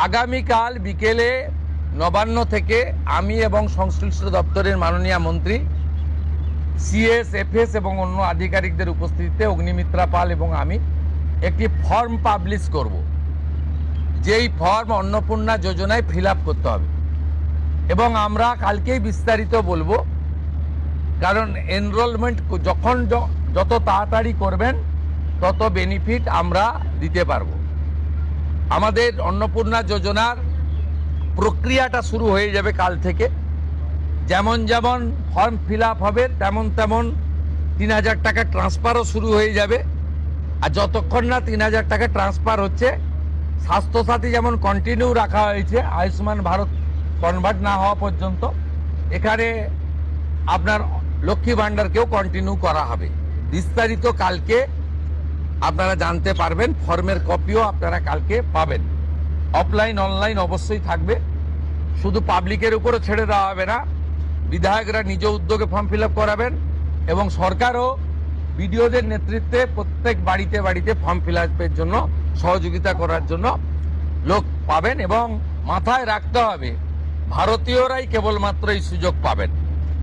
আগামীকাল বিকেলে নবান্ন থেকে আমি এবং সংশ্লিষ্ট দপ্তরের মাননীয় মন্ত্রী সিএস এফএস এবং অন্য আধিকারিকদের উপস্থিতিতে অগ্নিমিত্রা পাল এবং আমি একটি ফর্ম পাবলিশ করব, যেই ফর্ম অন্নপূর্ণা যোজনায় ফিল আপ করতে হবে এবং আমরা কালকেই বিস্তারিত বলবো। কারণ এনরোলমেন্ট যখন যত তাড়াতাড়ি করবেন তত বেনিফিট আমরা দিতে পারবো। আমাদের অন্নপূর্ণা যোজনার প্রক্রিয়াটা শুরু হয়ে যাবে কাল থেকে। যেমন যেমন ফর্ম ফিল আপ হবে তেমন তেমন ৩,০০০ টাকা ট্রান্সফারও শুরু হয়ে যাবে। আর যতক্ষণ না ৩,০০০ টাকা ট্রান্সফার হচ্ছে, স্বাস্থ্যসাথী যেমন কন্টিনিউ রাখা হয়েছে আয়ুষ্মান ভারত কনভার্ট না হওয়া পর্যন্ত, এখানে আপনার লক্ষ্মী ভাণ্ডারকেও কন্টিনিউ করা হবে। বিস্তারিত কালকে আপনারা জানতে পারবেন, ফর্মের কপিও আপনারা কালকে পাবেন। অফলাইন অনলাইন অবশ্যই থাকবে, শুধু পাবলিকের উপরও ছেড়ে দেওয়া হবে না। বিধায়করা নিজ উদ্যোগে ফর্ম ফিল আপ করাবেন এবং সরকারও বিডিওদের নেতৃত্বে প্রত্যেক বাড়িতে বাড়িতে ফর্ম ফিল আপের জন্য সহযোগিতা করার জন্য লোক পাবেন। এবং মাথায় রাখতে হবে, ভারতীয়রাই কেবলমাত্র এই সুযোগ পাবেন।